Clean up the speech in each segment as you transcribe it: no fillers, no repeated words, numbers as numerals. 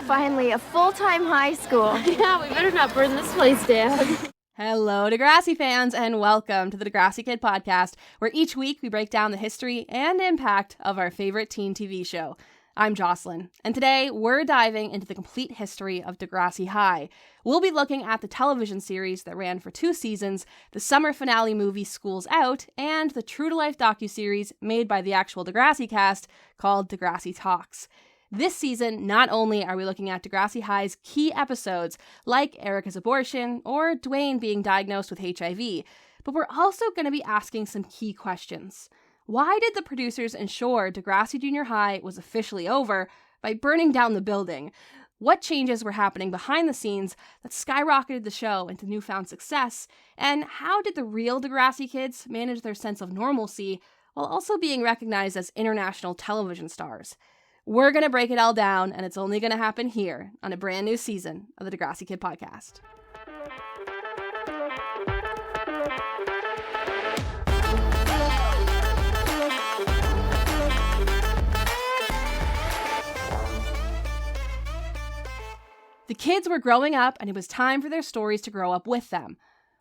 Finally, a full-time high school. Yeah, we better not burn this place down. Hello, Degrassi fans, and welcome to the Degrassi Kid podcast, where each week we break down the history and impact of our favorite teen TV show. I'm Jocelyn, and today we're diving into the complete history of Degrassi High. We'll be looking at the television series that ran for 2 seasons, the summer finale movie School's Out, and the true-to-life docuseries made by the actual Degrassi cast called Degrassi Talks. This season, not only are we looking at Degrassi High's key episodes, like Erica's abortion or Dwayne being diagnosed with HIV, but we're also going to be asking some key questions. Why did the producers ensure Degrassi Junior High was officially over by burning down the building? What changes were happening behind the scenes that skyrocketed the show into newfound success? And how did the real Degrassi kids manage their sense of normalcy while also being recognized as international television stars? We're going to break it all down, and it's only going to happen here on a brand new season of the Degrassi Kid podcast. The kids were growing up, and it was time for their stories to grow up with them.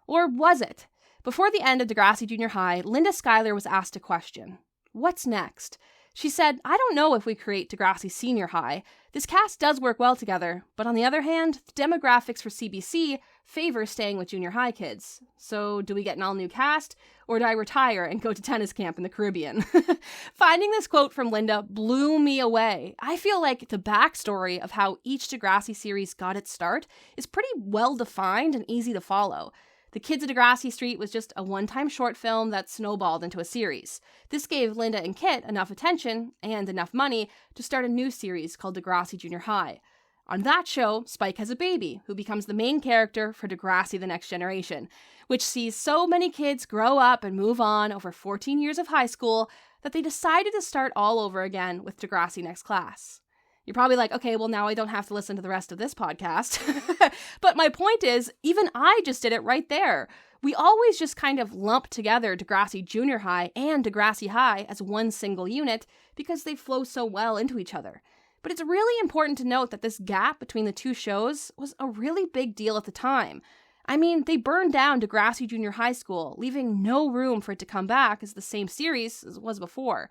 Or was it? Before the end of Degrassi Junior High, Linda Schuyler was asked a question. What's next? She said, I don't know if we create Degrassi Senior High. This cast does work well together, but on the other hand, the demographics for CBC favor staying with junior high kids. So do we get an all-new cast, or do I retire and go to tennis camp in the Caribbean? Finding this quote from Linda blew me away. I feel like the backstory of how each Degrassi series got its start is pretty well-defined and easy to follow. The Kids of Degrassi Street was just a one-time short film that snowballed into a series. This gave Linda and Kit enough attention and enough money to start a new series called Degrassi Junior High. On that show, Spike has a baby who becomes the main character for Degrassi The Next Generation, which sees so many kids grow up and move on over 14 years of high school that they decided to start all over again with Degrassi Next Class. You're probably like, okay, well now I don't have to listen to the rest of this podcast. But my point is, even I just did it right there. We always just kind of lump together Degrassi Junior High and Degrassi High as one single unit because they flow so well into each other. But it's really important to note that this gap between the two shows was a really big deal at the time. I mean, they burned down Degrassi Junior High School, leaving no room for it to come back as the same series as it was before.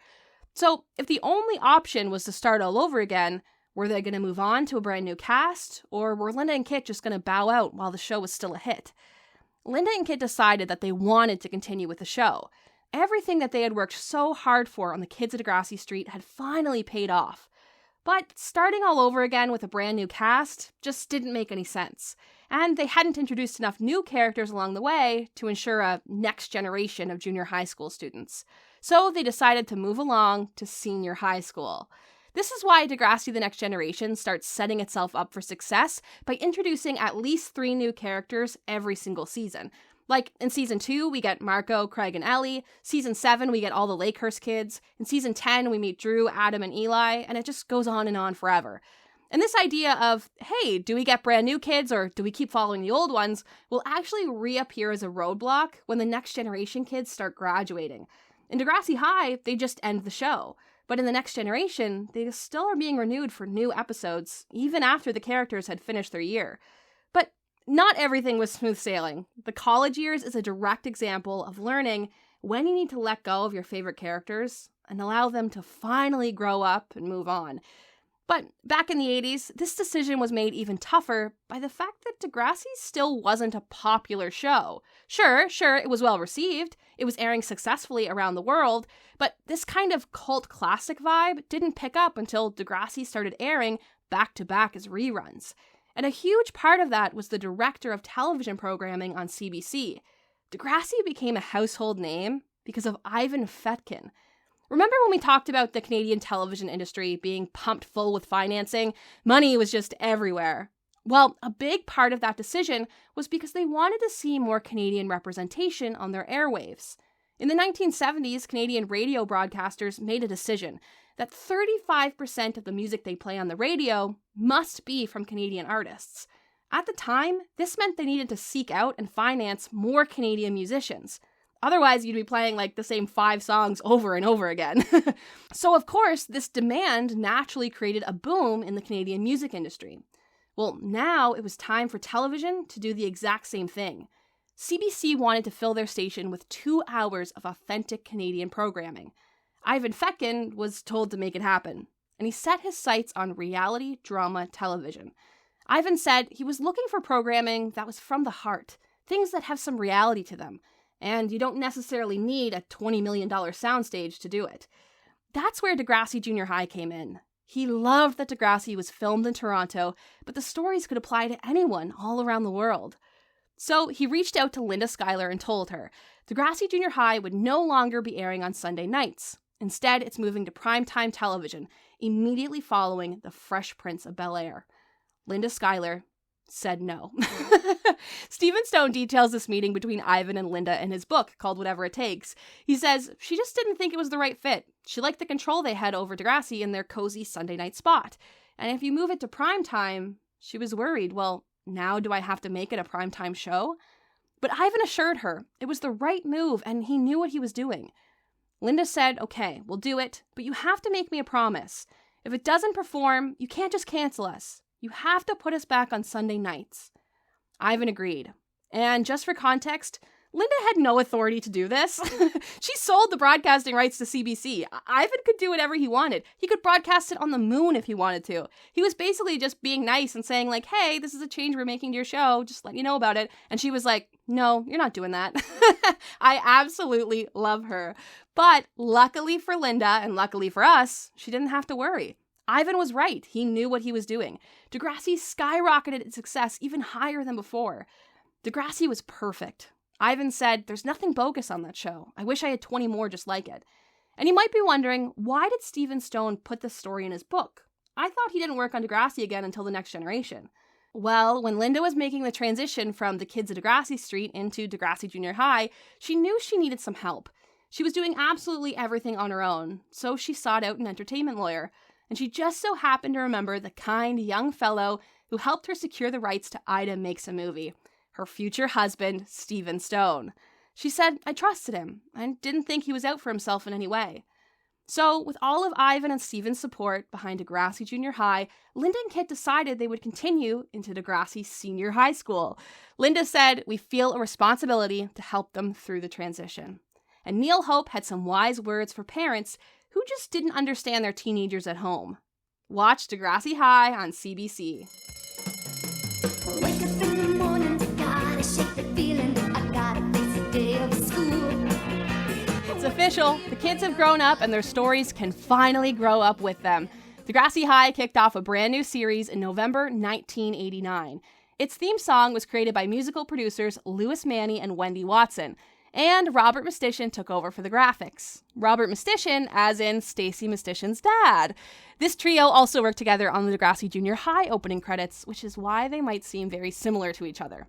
So, if the only option was to start all over again, were they going to move on to a brand new cast, or were Linda and Kit just going to bow out while the show was still a hit? Linda and Kit decided that they wanted to continue with the show. Everything that they had worked so hard for on the Kids of Degrassi Street had finally paid off. But starting all over again with a brand new cast just didn't make any sense. And they hadn't introduced enough new characters along the way to ensure a next generation of junior high school students. So they decided to move along to senior high school. This is why Degrassi The Next Generation starts setting itself up for success by introducing at least 3 new characters every single season. Like, in Season 2, we get Marco, Craig, and Ellie. Season 7, we get all the Lakehurst kids. In Season 10, we meet Drew, Adam, and Eli, and it just goes on forever. And this idea of, hey, do we get brand new kids or do we keep following the old ones, will actually reappear as a roadblock when the Next Generation kids start graduating. In Degrassi High, they just end the show. But in the Next Generation, they still are being renewed for new episodes, even after the characters had finished their year. But not everything was smooth sailing. The college years is a direct example of learning when you need to let go of your favorite characters and allow them to finally grow up and move on. But back in the 80s, this decision was made even tougher by the fact that Degrassi still wasn't a popular show. Sure, it was well received, it was airing successfully around the world, but this kind of cult classic vibe didn't pick up until Degrassi started airing back-to-back as reruns. And a huge part of that was the director of television programming on CBC. Degrassi became a household name because of Ivan Fetkin. Remember when we talked about the Canadian television industry being pumped full with financing? Money was just everywhere. Well, a big part of that decision was because they wanted to see more Canadian representation on their airwaves. In the 1970s, Canadian radio broadcasters made a decision that 35% of the music they play on the radio must be from Canadian artists. At the time, this meant they needed to seek out and finance more Canadian musicians. Otherwise, you'd be playing like the same 5 songs over and over again. So, of course, this demand naturally created a boom in the Canadian music industry. Well, now it was time for television to do the exact same thing. CBC wanted to fill their station with 2 hours of authentic Canadian programming. Ivan Fetkin was told to make it happen, and he set his sights on reality drama television. Ivan said he was looking for programming that was from the heart, things that have some reality to them, and you don't necessarily need a $20 million soundstage to do it. That's where Degrassi Junior High came in. He loved that Degrassi was filmed in Toronto, but the stories could apply to anyone all around the world. So he reached out to Linda Schuyler and told her Degrassi Junior High would no longer be airing on Sunday nights. Instead, it's moving to primetime television, immediately following the Fresh Prince of Bel-Air. Linda Schuyler said no. Stephen Stone details this meeting between Ivan and Linda in his book called Whatever It Takes. He says she just didn't think it was the right fit. She liked the control they had over Degrassi in their cozy Sunday night spot. And if you move it to primetime, she was worried, well, now do I have to make it a primetime show? But Ivan assured her it was the right move and he knew what he was doing. Linda said, okay, we'll do it, but you have to make me a promise. If it doesn't perform, you can't just cancel us. You have to put us back on Sunday nights. Ivan agreed. And just for context, Linda had no authority to do this. She sold the broadcasting rights to CBC. Ivan could do whatever he wanted. He could broadcast it on the moon if he wanted to. He was basically just being nice and saying like, hey, this is a change we're making to your show. Just let you know about it. And she was like, no, you're not doing that. I absolutely love her. But luckily for Linda and luckily for us, she didn't have to worry. Ivan was right. He knew what he was doing. Degrassi skyrocketed its success even higher than before. Degrassi was perfect. Ivan said, there's nothing bogus on that show. I wish I had 20 more just like it. And you might be wondering, why did Stephen Stone put this story in his book? I thought he didn't work on Degrassi again until The Next Generation. Well, when Linda was making the transition from the kids at Degrassi Street into Degrassi Junior High, she knew she needed some help. She was doing absolutely everything on her own, so she sought out an entertainment lawyer. And she just so happened to remember the kind young fellow who helped her secure the rights to Ida Makes a Movie, her future husband, Stephen Stone. She said, I trusted him and didn't think he was out for himself in any way. So, with all of Ivan and Stephen's support behind Degrassi Junior High, Linda and Kit decided they would continue into Degrassi Senior High School. Linda said, we feel a responsibility to help them through the transition. And Neil Hope had some wise words for parents who just didn't understand their teenagers at home. Watch Degrassi High on CBC. Wake up in the morning, gotta shake the feeling, I gotta face the day of school. It's official. The kids have grown up and their stories can finally grow up with them. Degrassi High kicked off a brand new series in November 1989. Its theme song was created by musical producers Louis Manny and Wendy Watson. And Robert Mistician took over for the graphics. Robert Mistician, as in Stacey Mistician's dad. This trio also worked together on the Degrassi Junior High opening credits, which is why they might seem very similar to each other.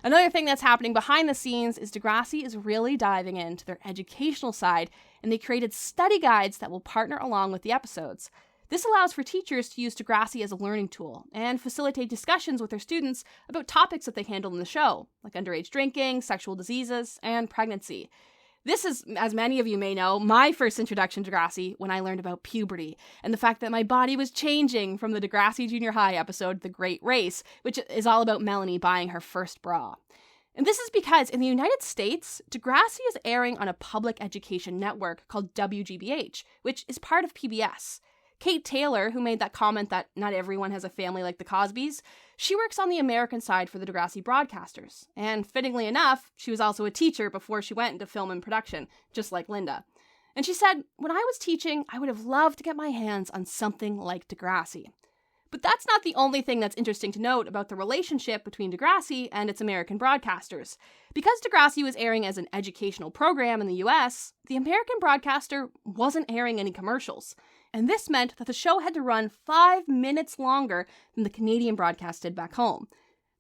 Another thing that's happening behind the scenes is Degrassi is really diving into their educational side, and they created study guides that will partner along with the episodes. This allows for teachers to use Degrassi as a learning tool and facilitate discussions with their students about topics that they handle in the show, like underage drinking, sexual diseases, and pregnancy. This is, as many of you may know, my first introduction to Degrassi when I learned about puberty and the fact that my body was changing from the Degrassi Junior High episode, The Great Race, which is all about Melanie buying her first bra. And this is because in the United States, Degrassi is airing on a public education network called WGBH, which is part of PBS. Kate Taylor, who made that comment that not everyone has a family like the Cosbys, she works on the American side for the Degrassi broadcasters. And fittingly enough, she was also a teacher before she went into film and production, just like Linda. And she said, when I was teaching, I would have loved to get my hands on something like Degrassi. But that's not the only thing that's interesting to note about the relationship between Degrassi and its American broadcasters. Because Degrassi was airing as an educational program in the US, the American broadcaster wasn't airing any commercials. And this meant that the show had to run 5 minutes longer than the Canadian broadcast did back home.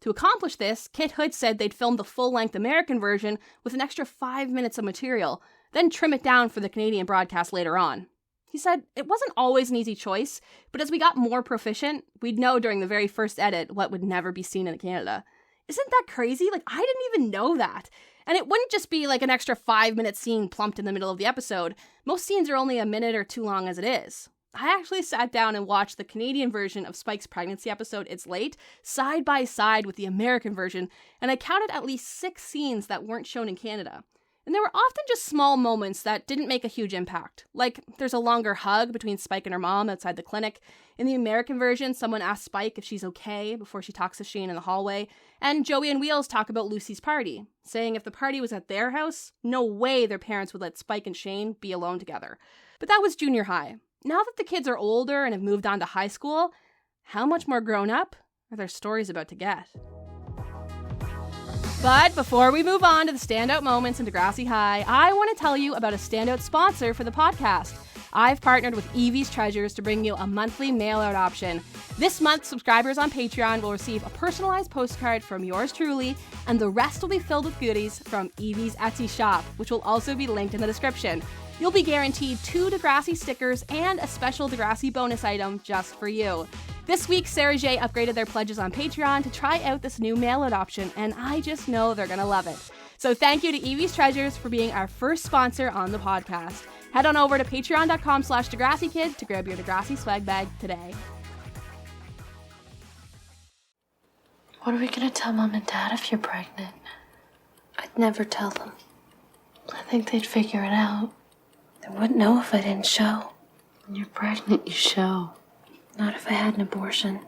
To accomplish this, Kit Hood said they'd film the full-length American version with an extra 5 minutes of material, then trim it down for the Canadian broadcast later on. He said it wasn't always an easy choice, but as we got more proficient, we'd know during the very first edit what would never be seen in Canada. Isn't that crazy? Like, I didn't even know that. And it wouldn't just be like an extra 5-minute scene plumped in the middle of the episode. Most scenes are only a minute or too long as it is. I actually sat down and watched the Canadian version of Spike's pregnancy episode, It's Late, side by side with the American version, and I counted at least 6 scenes that weren't shown in Canada. And there were often just small moments that didn't make a huge impact. Like, there's a longer hug between Spike and her mom outside the clinic. In the American version, someone asks Spike if she's okay before she talks to Shane in the hallway. And Joey and Wheels talk about Lucy's party, saying if the party was at their house, no way their parents would let Spike and Shane be alone together. But that was junior high. Now that the kids are older and have moved on to high school, how much more grown up are their stories about to get? But before we move on to the standout moments in Degrassi High, I want to tell you about a standout sponsor for the podcast. I've partnered with Evie's Treasures to bring you a monthly mail-out option. This month, subscribers on Patreon will receive a personalized postcard from yours truly, and the rest will be filled with goodies from Evie's Etsy shop, which will also be linked in the description. You'll be guaranteed 2 Degrassi stickers and a special Degrassi bonus item just for you. This week, Sarahjei upgraded their pledges on Patreon to try out this new mail-out option, and I just know they're gonna love it. So thank you to Evie's Treasures for being our first sponsor on the podcast. Head on over to patreon.com/Degrassi Kids to grab your Degrassi swag bag today. What are we gonna tell Mom and Dad if you're pregnant? I'd never tell them. I think they'd figure it out. They wouldn't know if I didn't show. When you're pregnant, you show. Not if I had an abortion.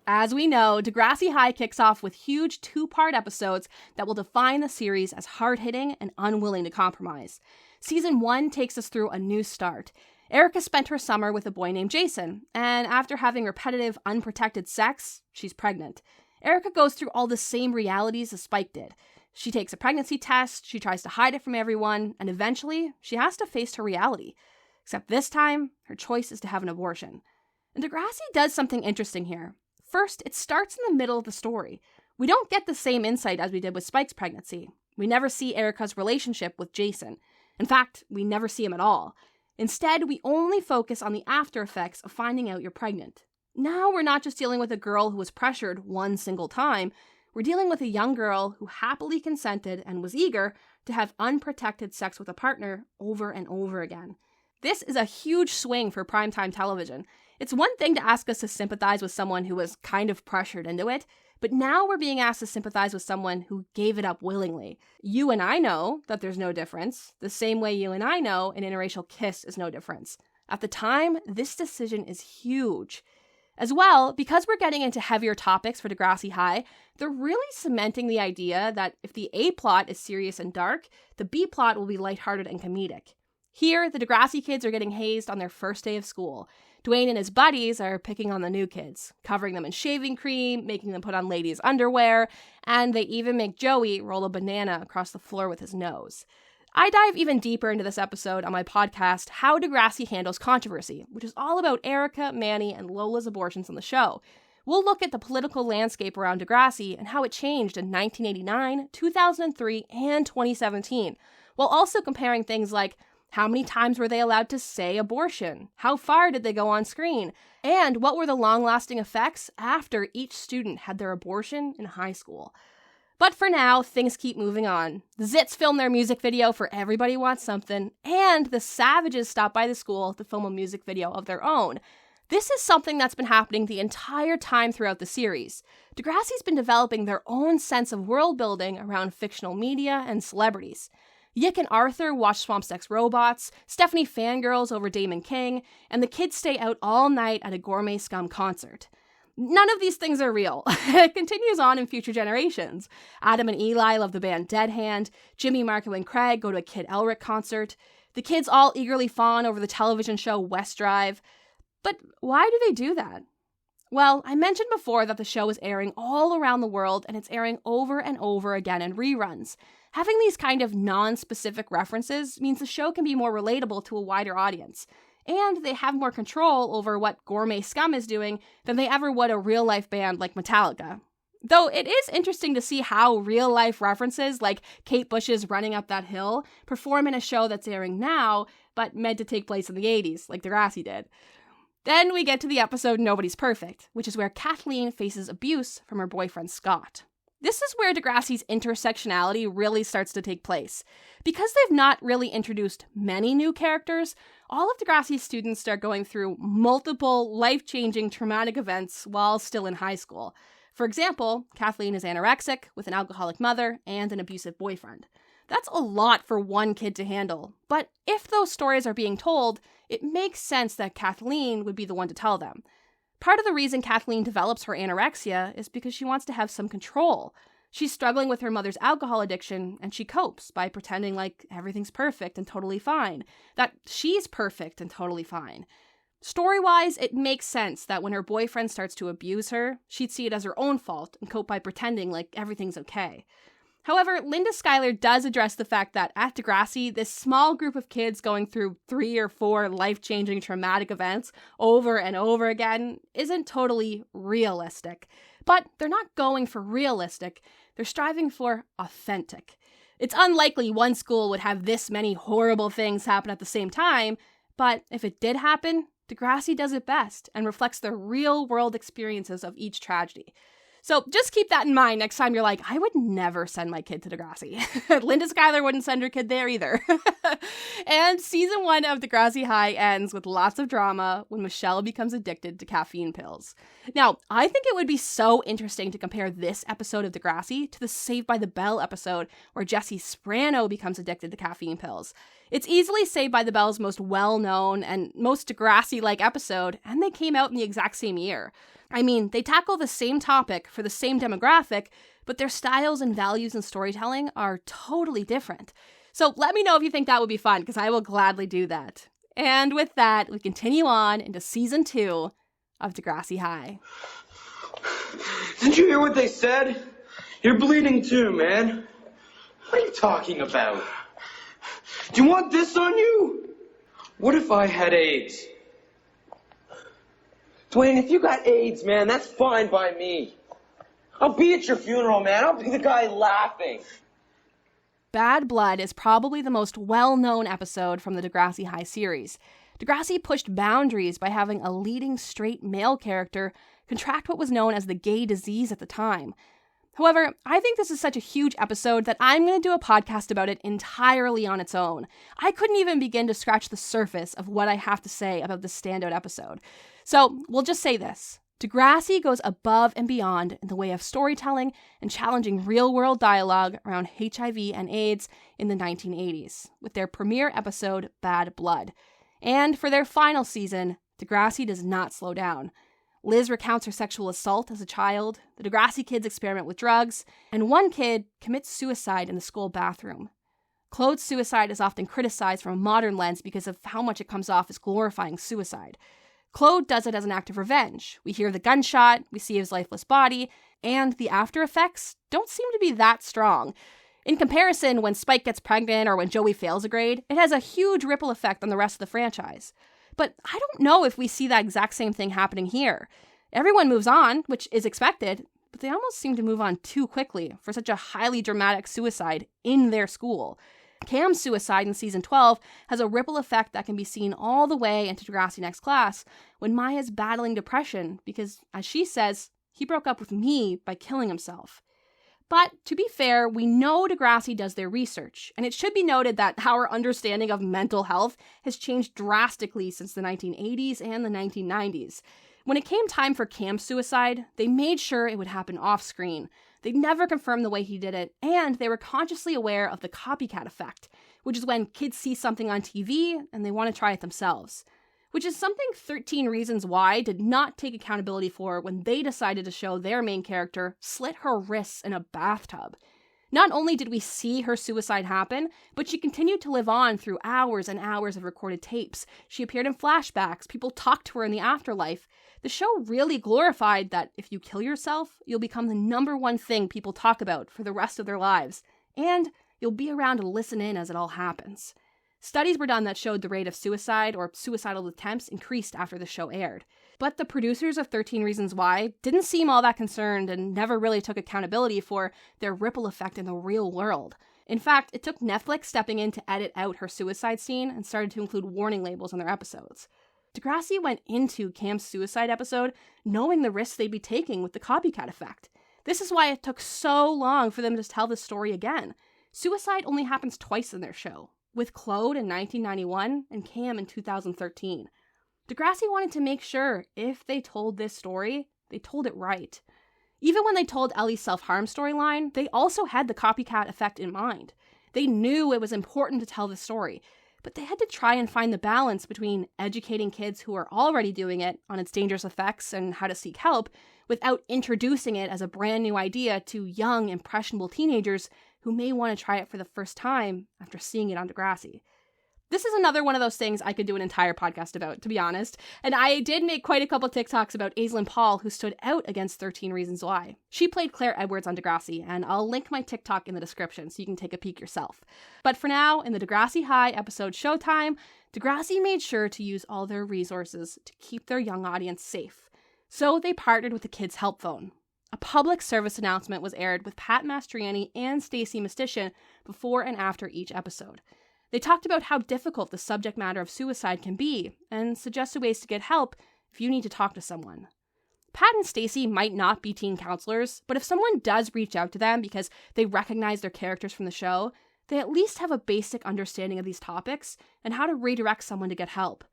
As we know, Degrassi High kicks off with huge 2-part episodes that will define the series as hard-hitting and unwilling to compromise. Season 1 takes us through a new start. Erica spent her summer with a boy named Jason, and after having repetitive, unprotected sex, she's pregnant. Erica goes through all the same realities as Spike did. She takes a pregnancy test, she tries to hide it from everyone, and eventually, she has to face her reality. Except this time, her choice is to have an abortion. And Degrassi does something interesting here. First, it starts in the middle of the story. We don't get the same insight as we did with Spike's pregnancy. We never see Erica's relationship with Jason. In fact, we never see him at all. Instead, we only focus on the after effects of finding out you're pregnant. Now we're not just dealing with a girl who was pressured one single time. We're dealing with a young girl who happily consented and was eager to have unprotected sex with a partner over and over again. This is a huge swing for primetime television. It's one thing to ask us to sympathize with someone who was kind of pressured into it, but now we're being asked to sympathize with someone who gave it up willingly. You and I know that there's no difference, the same way you and I know an interracial kiss is no difference. At the time, this decision is huge. As well, because we're getting into heavier topics for Degrassi High, they're really cementing the idea that if the A plot is serious and dark, the B plot will be lighthearted and comedic. Here, the Degrassi kids are getting hazed on their first day of school. Dwayne and his buddies are picking on the new kids, covering them in shaving cream, making them put on ladies' underwear, and they even make Joey roll a banana across the floor with his nose. I dive even deeper into this episode on my podcast, How Degrassi Handles Controversy, which is all about Erica, Manny, and Lola's abortions on the show. We'll look at the political landscape around Degrassi and how it changed in 1989, 2003, and 2017, while also comparing things like how many times were they allowed to say abortion? How far did they go on screen? And what were the long-lasting effects after each student had their abortion in high school? But for now, things keep moving on. The Zits film their music video for Everybody Wants Something, and the Savages stop by the school to film a music video of their own. This is something that's been happening the entire time throughout the series. Degrassi's been developing their own sense of world building around fictional media and celebrities. Yick and Arthur watch Swamp Sex Robots, Stephanie fangirls over Damon King, and the kids stay out all night at a Gourmet Scum concert. None of these things are real. It continues on in future generations. Adam and Eli love the band Dead Hand, Jimmy, Marco, and Craig go to a Kid Elric concert, the kids all eagerly fawn over the television show West Drive. But why do they do that? Well, I mentioned before that the show is airing all around the world, and it's airing over and over again in reruns. Having these kind of non-specific references means the show can be more relatable to a wider audience. And they have more control over what Gourmet Scum is doing than they ever would a real-life band like Metallica. Though it is interesting to see how real-life references like Kate Bush's Running Up That Hill perform in a show that's airing now, but meant to take place in the 80s, like Degrassi did. Then we get to the episode Nobody's Perfect, which is where Kathleen faces abuse from her boyfriend Scott. This is where Degrassi's intersectionality really starts to take place. Because they've not really introduced many new characters, all of Degrassi's students start going through multiple life-changing traumatic events while still in high school. For example, Kathleen is anorexic with an alcoholic mother and an abusive boyfriend. That's a lot for one kid to handle, but if those stories are being told, it makes sense that Kathleen would be the one to tell them. Part of the reason Kathleen develops her anorexia is because she wants to have some control. She's struggling with her mother's alcohol addiction, and she copes by pretending like everything's perfect and totally fine, that she's perfect and totally fine. Story-wise, it makes sense that when her boyfriend starts to abuse her, she'd see it as her own fault and cope by pretending like everything's okay. However, Linda Schuyler does address the fact that at Degrassi, this small group of kids going through 3 or 4 life-changing traumatic events over and over again isn't totally realistic. But they're not going for realistic, they're striving for authentic. It's unlikely one school would have this many horrible things happen at the same time, but if it did happen, Degrassi does it best and reflects the real-world experiences of each tragedy. So just keep that in mind next time you're like, I would never send my kid to Degrassi. Linda Schuyler wouldn't send her kid there either. And season 1 of Degrassi High ends with lots of drama when Michelle becomes addicted to caffeine pills. Now, I think it would be so interesting to compare this episode of Degrassi to the Saved by the Bell episode where Jesse Sprano becomes addicted to caffeine pills. It's easily Saved by the Bell's most well-known and most Degrassi-like episode, and they came out in the exact same year. I mean, they tackle the same topic for the same demographic, but their styles and values in storytelling are totally different. So let me know if you think that would be fun, because I will gladly do that. And with that, we continue on into season 2 of Degrassi High. Did you hear what they said? You're bleeding too, man. What are you talking about? Do you want this on you? What if I had AIDS? Dwayne, if you got AIDS, man, that's fine by me. I'll be at your funeral, man. I'll be the guy laughing. Bad Blood is probably the most well-known episode from the Degrassi High series. Degrassi pushed boundaries by having a leading straight male character contract what was known as the gay disease at the time. However, I think this is such a huge episode that I'm going to do a podcast about it entirely on its own. I couldn't even begin to scratch the surface of what I have to say about this standout episode. So we'll just say this. Degrassi goes above and beyond in the way of storytelling and challenging real-world dialogue around HIV and AIDS in the 1980s, with their premiere episode, Bad Blood. And for their final season, Degrassi does not slow down. Liz recounts her sexual assault as a child, the Degrassi kids experiment with drugs, and one kid commits suicide in the school bathroom. Claude's suicide is often criticized from a modern lens because of how much it comes off as glorifying suicide. Claude does it as an act of revenge. We hear the gunshot, we see his lifeless body, and the after effects don't seem to be that strong. In comparison, when Spike gets pregnant or when Joey fails a grade, it has a huge ripple effect on the rest of the franchise. But I don't know if we see that exact same thing happening here. Everyone moves on, which is expected, but they almost seem to move on too quickly for such a highly dramatic suicide in their school. Cam's suicide in season 12 has a ripple effect that can be seen all the way into Degrassi Next Class when Maya's battling depression because, as she says, he broke up with me by killing himself. But to be fair, we know Degrassi does their research, and it should be noted that our understanding of mental health has changed drastically since the 1980s and the 1990s. When it came time for Cam's suicide, they made sure it would happen off-screen. They never confirmed the way he did it, and they were consciously aware of the copycat effect, which is when kids see something on TV and they want to try it themselves. Which is something 13 Reasons Why did not take accountability for when they decided to show their main character slit her wrists in a bathtub. Not only did we see her suicide happen, but she continued to live on through hours and hours of recorded tapes. She appeared in flashbacks, people talked to her in the afterlife. The show really glorified that if you kill yourself, you'll become the #1 thing people talk about for the rest of their lives, and you'll be around to listen in as it all happens. Studies were done that showed the rate of suicide or suicidal attempts increased after the show aired. But the producers of 13 Reasons Why didn't seem all that concerned and never really took accountability for their ripple effect in the real world. In fact, it took Netflix stepping in to edit out her suicide scene and started to include warning labels on their episodes. Degrassi went into Cam's suicide episode knowing the risks they'd be taking with the copycat effect. This is why it took so long for them to tell this story again. Suicide only happens twice in their show, with Claude in 1991 and Cam in 2013. Degrassi wanted to make sure if they told this story, they told it right. Even when they told Ellie's self-harm storyline, they also had the copycat effect in mind. They knew it was important to tell the story, but they had to try and find the balance between educating kids who are already doing it on its dangerous effects and how to seek help, without introducing it as a brand new idea to young, impressionable teenagers who may want to try it for the first time after seeing it on Degrassi. This is another one of those things I could do an entire podcast about, to be honest. And I did make quite a couple TikToks about Aislinn Paul, who stood out against 13 Reasons Why. She played Claire Edwards on Degrassi, and I'll link my TikTok in the description so you can take a peek yourself. But for now, in the Degrassi High episode Showtime, Degrassi made sure to use all their resources to keep their young audience safe. So they partnered with the Kids Help Phone. A public service announcement was aired with Pat Mastroianni and Stacey Mistysyn before and after each episode. They talked about how difficult the subject matter of suicide can be and suggested ways to get help if you need to talk to someone. Pat and Stacey might not be teen counselors, but if someone does reach out to them because they recognize their characters from the show, they at least have a basic understanding of these topics and how to redirect someone to get help.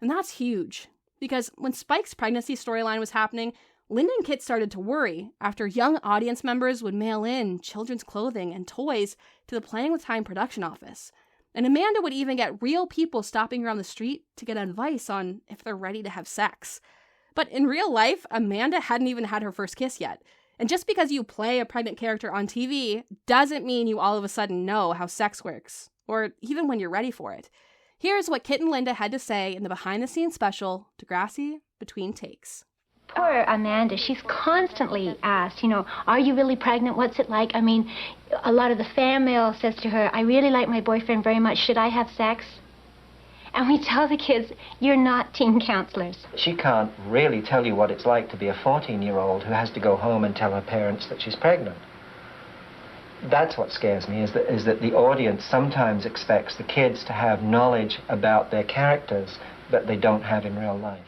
And that's huge, because when Spike's pregnancy storyline was happening, Linda and Kit started to worry after young audience members would mail in children's clothing and toys to the Playing with Time production office. And Amanda would even get real people stopping her on the street to get advice on if they're ready to have sex. But in real life, Amanda hadn't even had her first kiss yet. And just because you play a pregnant character on TV doesn't mean you all of a sudden know how sex works, or even when you're ready for it. Here's what Kit and Linda had to say in the behind-the-scenes special, Degrassi Between Takes. Poor Amanda, she's constantly asked, are you really pregnant? What's it like? I mean, a lot of the fan mail says to her, I really like my boyfriend very much. Should I have sex? And we tell the kids, you're not teen counselors. She can't really tell you what it's like to be a 14-year-old who has to go home and tell her parents that she's pregnant. That's what scares me, is that the audience sometimes expects the kids to have knowledge about their characters that they don't have in real life.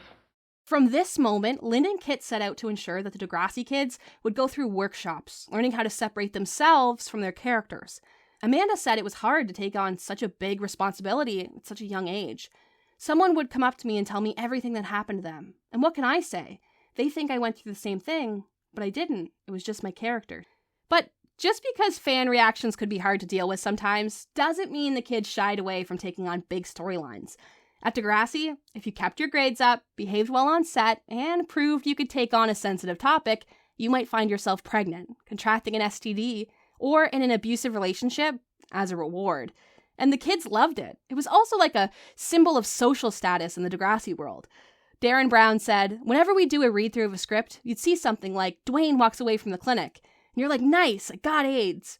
From this moment, Linda and Kit set out to ensure that the Degrassi kids would go through workshops, learning how to separate themselves from their characters. Amanda said it was hard to take on such a big responsibility at such a young age. Someone would come up to me and tell me everything that happened to them. And what can I say? They think I went through the same thing, but I didn't. It was just my character. But just because fan reactions could be hard to deal with sometimes doesn't mean the kids shied away from taking on big storylines. At Degrassi, if you kept your grades up, behaved well on set, and proved you could take on a sensitive topic, you might find yourself pregnant, contracting an STD, or in an abusive relationship as a reward. And the kids loved it. It was also like a symbol of social status in the Degrassi world. Darren Brown said, whenever we do a read-through of a script, you'd see something like, Dwayne walks away from the clinic. And you're like, nice, I got AIDS.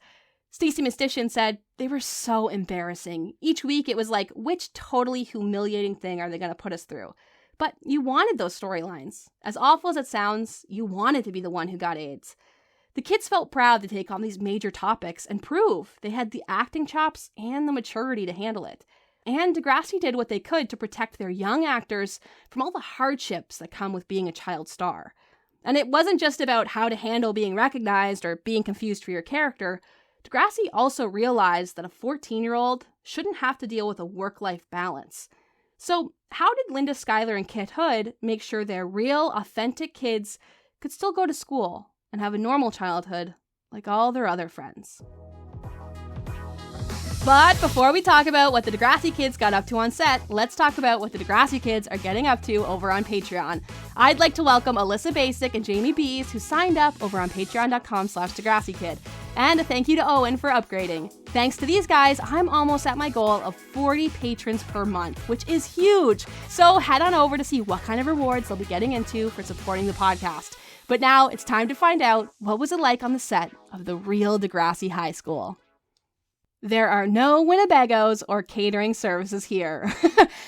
Stacey Mistysyn said, they were so embarrassing. Each week it was like, which totally humiliating thing are they going to put us through? But you wanted those storylines. As awful as it sounds, you wanted to be the one who got AIDS. The kids felt proud to take on these major topics and prove they had the acting chops and the maturity to handle it. And Degrassi did what they could to protect their young actors from all the hardships that come with being a child star. And it wasn't just about how to handle being recognized or being confused for your character. Degrassi also realized that a 14-year-old shouldn't have to deal with a work-life balance. So how did Linda Schuyler and Kit Hood make sure their real, authentic kids could still go to school and have a normal childhood like all their other friends? But before we talk about what the Degrassi kids got up to on set, let's talk about what the Degrassi kids are getting up to over on Patreon. I'd like to welcome Alyssa Basic and Jamie Bees, who signed up over on patreon.com/DegrassiKid. And a thank you to Owen for upgrading. Thanks to these guys, I'm almost at my goal of 40 patrons per month, which is huge. So head on over to see what kind of rewards they'll be getting into for supporting the podcast. But now it's time to find out what was it like on the set of the real Degrassi High School. There are no Winnebagos or catering services here.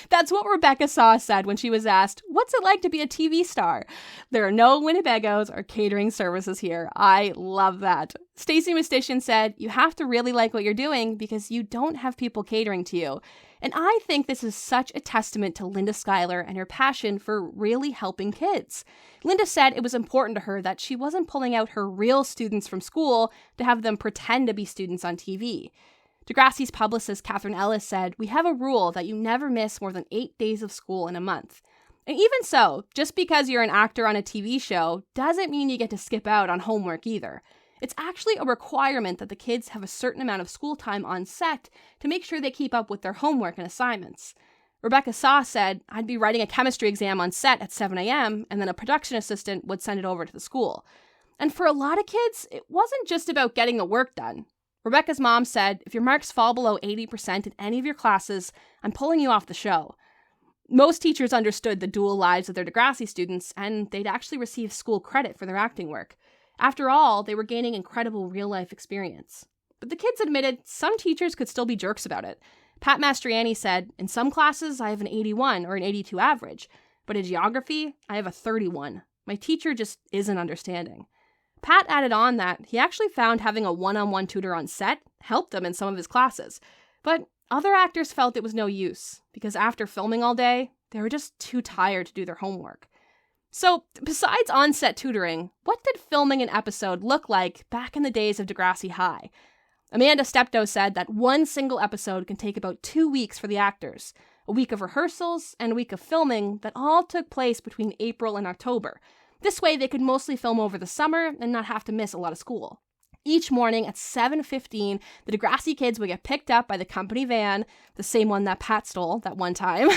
That's what Rebecca Saw said when she was asked, what's it like to be a TV star? There are no Winnebagos or catering services here. I love that. Stacey Mistysyn said, you have to really like what you're doing because you don't have people catering to you. And I think this is such a testament to Linda Schuyler and her passion for really helping kids. Linda said it was important to her that she wasn't pulling out her real students from school to have them pretend to be students on TV. Degrassi's publicist, Catherine Ellis, said, "We have a rule that you never miss more than 8 days of school in a month." And even so, just because you're an actor on a TV show doesn't mean you get to skip out on homework either. It's actually a requirement that the kids have a certain amount of school time on set to make sure they keep up with their homework and assignments. Rebecca Saw said, "I'd be writing a chemistry exam on set at 7 a.m. and then a production assistant would send it over to the school." And for a lot of kids, it wasn't just about getting the work done. Rebecca's mom said, "If your marks fall below 80% in any of your classes, I'm pulling you off the show." Most teachers understood the dual lives of their Degrassi students, and they'd actually receive school credit for their acting work. After all, they were gaining incredible real-life experience. But the kids admitted some teachers could still be jerks about it. Pat Mastriani said, "In some classes, I have an 81 or an 82 average, but in geography, I have a 31. My teacher just isn't understanding." Pat added on that he actually found having a one-on-one tutor on set helped him in some of his classes. But other actors felt it was no use, because after filming all day, they were just too tired to do their homework. So, besides on-set tutoring, what did filming an episode look like back in the days of Degrassi High? Amanda Steptoe said that one single episode can take about 2 weeks for the actors, a week of rehearsals and a week of filming that all took place between April and October. This way, they could mostly film over the summer and not have to miss a lot of school. Each morning at 7:15, the Degrassi kids would get picked up by the company van, the same one that Pat stole that one time,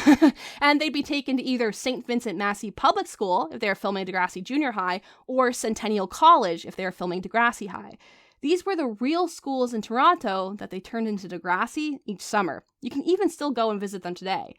and they'd be taken to either St. Vincent Massey Public School if they were filming Degrassi Junior High, or Centennial College if they were filming Degrassi High. These were the real schools in Toronto that they turned into Degrassi each summer. You can even still go and visit them today.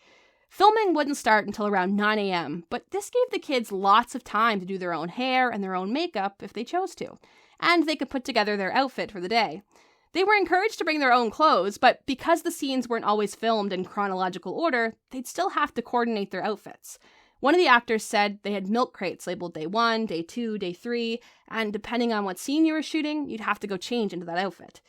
Filming wouldn't start until around 9 a.m., but this gave the kids lots of time to do their own hair and their own makeup if they chose to, and they could put together their outfit for the day. They were encouraged to bring their own clothes, but because the scenes weren't always filmed in chronological order, they'd still have to coordinate their outfits. One of the actors said they had milk crates labeled day 1, day 2, day 3, and depending on what scene you were shooting, you'd have to go change into that outfit.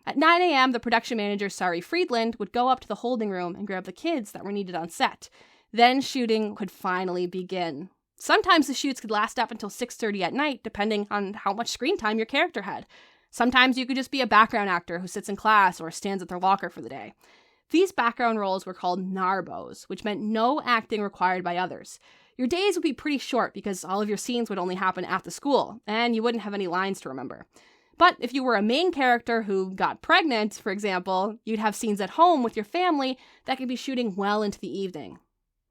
At 9 a.m., the production manager, Sari Friedland, would go up to the holding room and grab the kids that were needed on set. Then shooting could finally begin. Sometimes the shoots could last up until 6:30 at night, depending on how much screen time your character had. Sometimes you could just be a background actor who sits in class or stands at their locker for the day. These background roles were called NARBOs, which meant no acting required by others. Your days would be pretty short because all of your scenes would only happen at the school, and you wouldn't have any lines to remember. But if you were a main character who got pregnant, for example, you'd have scenes at home with your family that could be shooting well into the evening.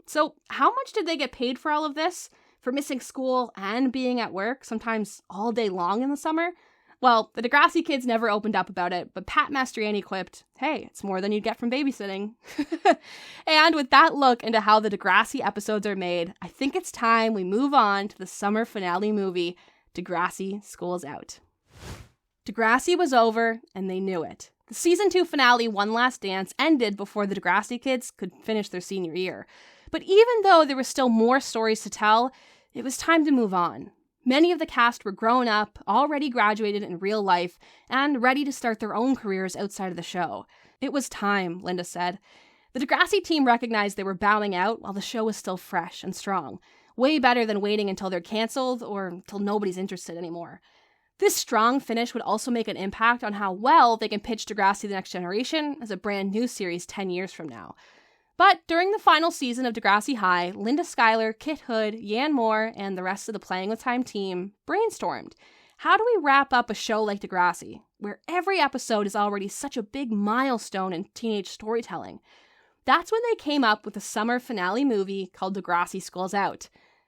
So how much did they get paid for all of this? For missing school and being at work, sometimes all day long in the summer? Well, the Degrassi kids never opened up about it, but Pat Mastriani quipped, "Hey, it's more than you'd get from babysitting." And with that look into how the Degrassi episodes are made, I think it's time we move on to the summer finale movie, Degrassi School's Out. Degrassi was over, and they knew it. The season 2 finale, One Last Dance, ended before the Degrassi kids could finish their senior year. But even though there were still more stories to tell, it was time to move on. Many of the cast were grown up, already graduated in real life, and ready to start their own careers outside of the show. It was time, Linda said. The Degrassi team recognized they were bowing out while the show was still fresh and strong. Way better than waiting until they're canceled or until nobody's interested anymore. This strong finish would also make an impact on how well they can pitch Degrassi The Next Generation as a brand new series 10 years from now. But during the final season of Degrassi High, Linda Schuyler, Kit Hood, Yan Moore, and the rest of the Playing with Time team brainstormed. How do we wrap up a show like Degrassi, where every episode is already such a big milestone in teenage storytelling? That's when they came up with a summer finale movie called Degrassi School's Out.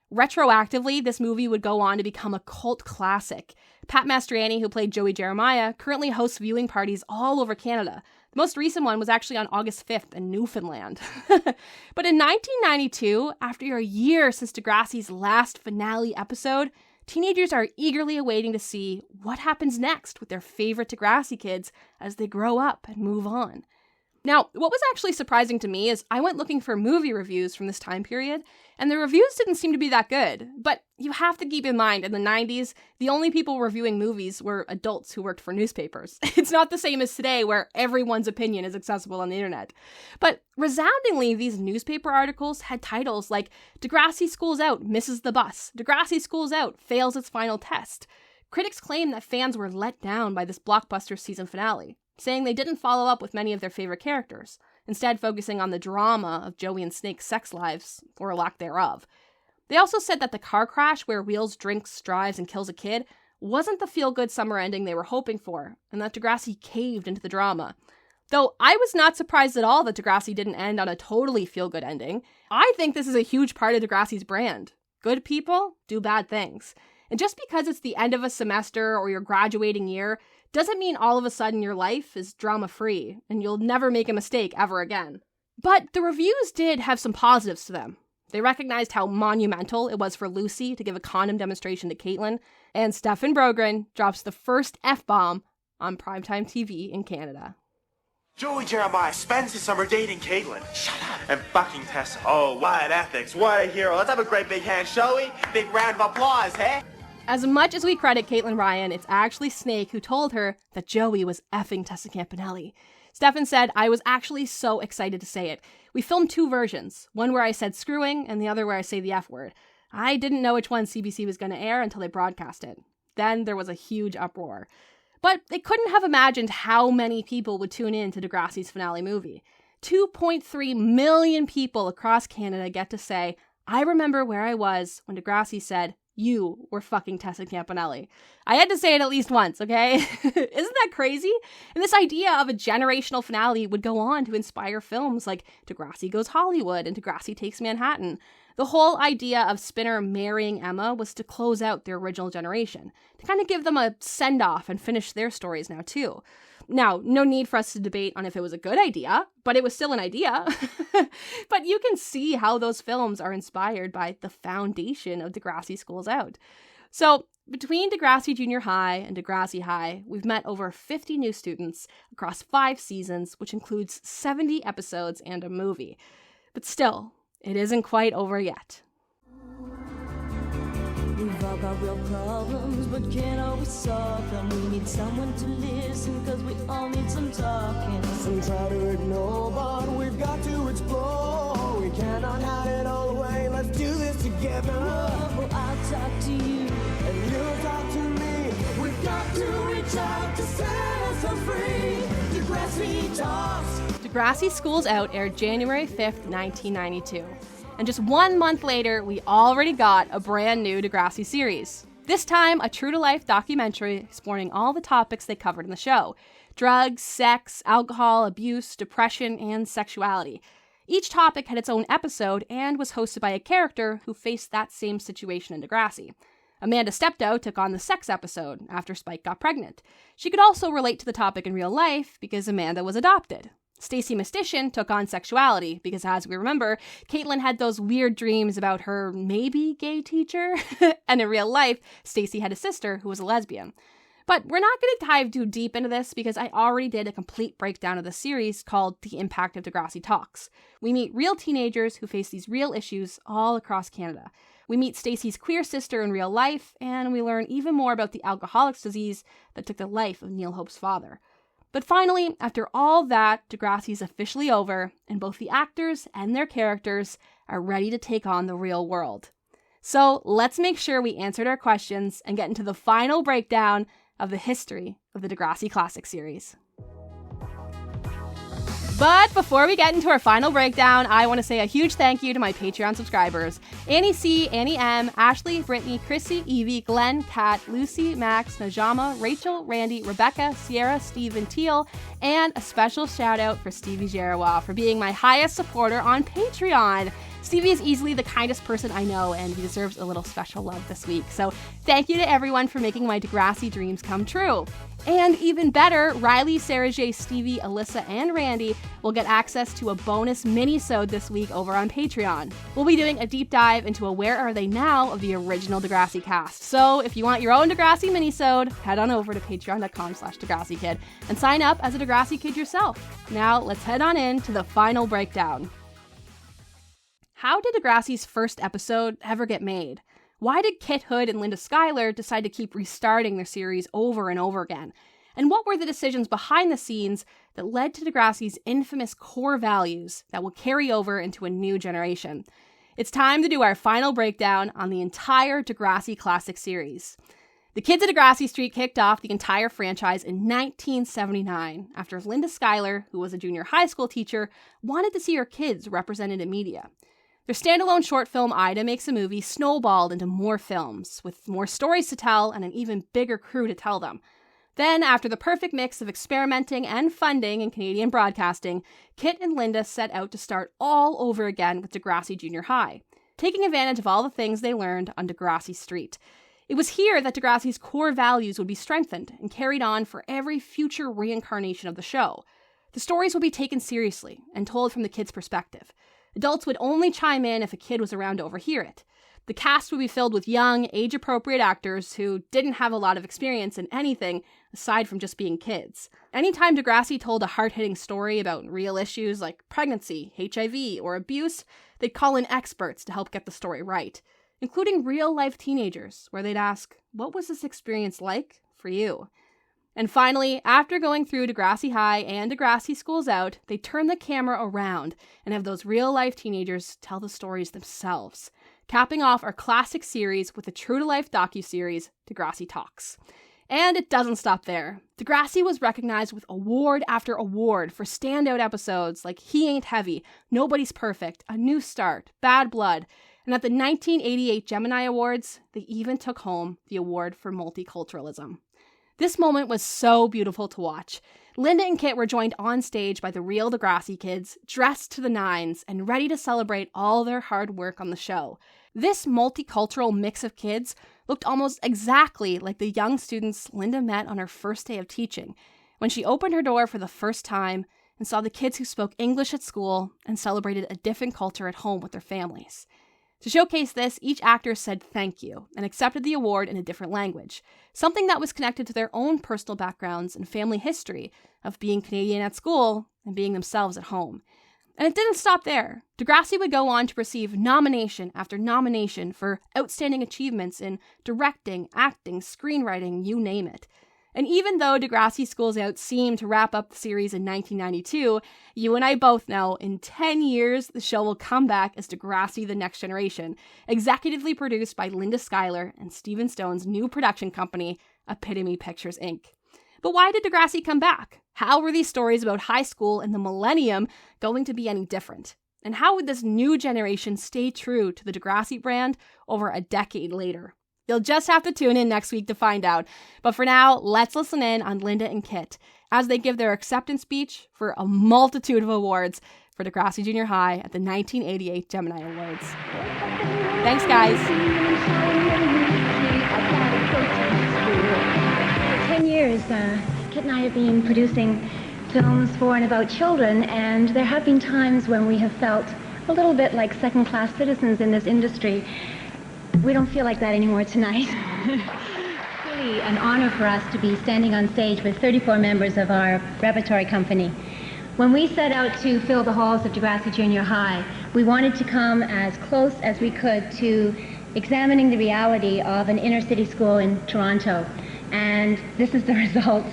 Retroactively, this movie would go on to become a cult classic. Pat Mastriani, who played Joey Jeremiah, currently hosts viewing parties all over Canada. The most recent one was actually on August 5th in Newfoundland. But in 1992, after a year since Degrassi's last finale episode, teenagers are eagerly awaiting to see what happens next with their favorite Degrassi kids as they grow up and move on. Now, what was actually surprising to me is I went looking for movie reviews from this time period, and the reviews didn't seem to be that good. But you have to keep in mind, in the 90s, the only people reviewing movies were adults who worked for newspapers. It's not the same as today, where everyone's opinion is accessible on the internet. But resoundingly, these newspaper articles had titles like Degrassi Schools Out, Misses the Bus, Degrassi Schools Out, Fails its Final Test. Critics claim that fans were let down by this blockbuster season finale, saying they didn't follow up with many of their favorite characters, instead focusing on the drama of Joey and Snake's sex lives, or lack thereof. They also said that the car crash where Wheels drinks, drives, and kills a kid wasn't the feel-good summer ending they were hoping for, and that Degrassi caved into the drama. Though I was not surprised at all that Degrassi didn't end on a totally feel-good ending. I think this is a huge part of Degrassi's brand. Good people do bad things. And just because it's the end of a semester or your graduating year doesn't mean all of a sudden your life is drama-free and you'll never make a mistake ever again. But the reviews did have some positives to them. They recognized how monumental it was for Lucy to give a condom demonstration to Caitlin, and Stefan Brogren drops the first F-bomb on primetime TV in Canada. Joey Jeremiah spends his summer dating Caitlin. Shut up. And fucking Tessa. Oh, what ethics. What a hero. Let's have a great big hand, shall we? Big round of applause, hey? As much as we credit Caitlin Ryan, it's actually Snake who told her that Joey was effing Tessa Campanelli. Stefan said, "I was actually so excited to say it. We filmed 2 versions, one where I said screwing and the other where I say the F word. I didn't know which one CBC was going to air until they broadcast it. Then there was a huge uproar. But they couldn't have imagined how many people would tune in to Degrassi's finale movie. 2.3 million people across Canada get to say, I remember where I was when Degrassi said, you were fucking Tessa Campanelli. I had to say it at least once, okay? Isn't that crazy? And this idea of a generational finale would go on to inspire films like Degrassi Goes Hollywood and Degrassi Takes Manhattan. The whole idea of Spinner marrying Emma was to close out their original generation, to kind of give them a send-off and finish their stories now too. Now, no need for us to debate on if it was a good idea, but it was still an idea. But you can see how those films are inspired by the foundation of Degrassi Schools Out. So, between Degrassi Junior High and Degrassi High, we've met over 50 new students across 5 seasons, which includes 70 episodes and a movie. But still, it isn't quite over yet. We've all got real problems, but can't always solve them. We need someone to listen, cause we all need some talking. Some try to ignore, but we've got to explore. We cannot hide it all away, let's do this together. Well, I'll talk to you, and you'll talk to me. We've got to reach out to set us free. Degrassi Talks. Degrassi Schools Out aired January 5th, 1992. And just 1 month later, we already got a brand new Degrassi series. This time, a true-to-life documentary exploring all the topics they covered in the show. Drugs, sex, alcohol, abuse, depression, and sexuality. Each topic had its own episode and was hosted by a character who faced that same situation in Degrassi. Amanda Steptoe took on the sex episode after Spike got pregnant. She could also relate to the topic in real life because Amanda was adopted. Stacey Mistician took on sexuality because, as we remember, Caitlin had those weird dreams about her maybe gay teacher, and in real life, Stacey had a sister who was a lesbian. But we're not going to dive too deep into this because I already did a complete breakdown of the series called The Impact of Degrassi Talks. We meet real teenagers who face these real issues all across Canada. We meet Stacey's queer sister in real life, and we learn even more about the alcoholics disease that took the life of Neil Hope's father. But finally, after all that, Degrassi is officially over, and both the actors and their characters are ready to take on the real world. So let's make sure we answered our questions and get into the final breakdown of the history of the Degrassi Classic series. But before we get into our final breakdown, I want to say a huge thank you to my Patreon subscribers. Annie C, Annie M, Ashley, Brittany, Chrissy, Evie, Glenn, Kat, Lucy, Max, Najama, Rachel, Randy, Rebecca, Sierra, Steve, and Teal, and a special shout out for Stevi Gerrior for being my highest supporter on Patreon. Stevie is easily the kindest person I know, and he deserves a little special love this week. So thank you to everyone for making my Degrassi dreams come true. And even better, Riley, Sarahjei, Stevi, Alyssa, and Randy will get access to a bonus mini-sode this week over on Patreon. We'll be doing a deep dive into a Where Are They Now of the original Degrassi cast. So if you want your own Degrassi mini-sode, head on over to patreon.com/DegrassiKid and sign up as a Degrassi Kid yourself. Now let's head on in to the final breakdown. How did Degrassi's first episode ever get made? Why did Kit Hood and Linda Schuyler decide to keep restarting their series over and over again? And what were the decisions behind the scenes that led to Degrassi's infamous core values that will carry over into a new generation? It's time to do our final breakdown on the entire Degrassi Classic series. The kids at Degrassi Street kicked off the entire franchise in 1979 after Linda Schuyler, who was a junior high school teacher, wanted to see her kids represented in media. Their standalone short film, Ida Makes a Movie, snowballed into more films, with more stories to tell and an even bigger crew to tell them. Then, after the perfect mix of experimenting and funding in Canadian broadcasting, Kit and Linda set out to start all over again with Degrassi Junior High, taking advantage of all the things they learned on Degrassi Street. It was here that Degrassi's core values would be strengthened and carried on for every future reincarnation of the show. The stories would be taken seriously and told from the kids' perspective. Adults would only chime in if a kid was around to overhear it. The cast would be filled with young, age-appropriate actors who didn't have a lot of experience in anything aside from just being kids. Anytime Degrassi told a hard-hitting story about real issues like pregnancy, HIV, or abuse, they'd call in experts to help get the story right, including real-life teenagers, where they'd ask, "What was this experience like for you?" And finally, after going through Degrassi High and Degrassi Schools Out, they turn the camera around and have those real-life teenagers tell the stories themselves, capping off our classic series with a true-to-life docuseries, Degrassi Talks. And it doesn't stop there. Degrassi was recognized with award after award for standout episodes like He Ain't Heavy, Nobody's Perfect, A New Start, Bad Blood, and at the 1988 Gemini Awards, they even took home the award for multiculturalism. This moment was so beautiful to watch. Linda and Kit were joined on stage by the real Degrassi kids, dressed to the nines and ready to celebrate all their hard work on the show. This multicultural mix of kids looked almost exactly like the young students Linda met on her first day of teaching, when she opened her door for the first time and saw the kids who spoke English at school and celebrated a different culture at home with their families. To showcase this, each actor said thank you and accepted the award in a different language, something that was connected to their own personal backgrounds and family history of being Canadian at school and being themselves at home. And it didn't stop there. Degrassi would go on to receive nomination after nomination for outstanding achievements in directing, acting, screenwriting, you name it. And even though Degrassi Schools Out seemed to wrap up the series in 1992, you and I both know in 10 years the show will come back as Degrassi The Next Generation, executively produced by Linda Schuyler and Steven Stone's new production company, Epitome Pictures, Inc. But why did Degrassi come back? How were these stories about high school and the millennium going to be any different? And how would this new generation stay true to the Degrassi brand over a decade later? You'll just have to tune in next week to find out. But for now, let's listen in on Linda and Kit as they give their acceptance speech for a multitude of awards for Degrassi Junior High at the 1988 Gemini Awards. Thanks, guys. For 10 years, Kit and I have been producing films for and about children, and there have been times when we have felt a little bit like second-class citizens in this industry. We don't feel like that anymore tonight. It's really an honor for us to be standing on stage with 34 members of our repertory company. When we set out to fill the halls of Degrassi Junior High, we wanted to come as close as we could to examining the reality of an inner-city school in Toronto. And this is the result.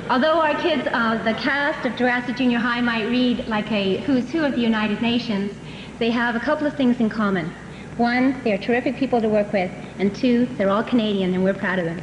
Although our kids, the cast of Degrassi Junior High might read like a who's who of the United Nations, they have a couple of things in common. One, they're terrific people to work with, and two, they're all Canadian, and we're proud of them.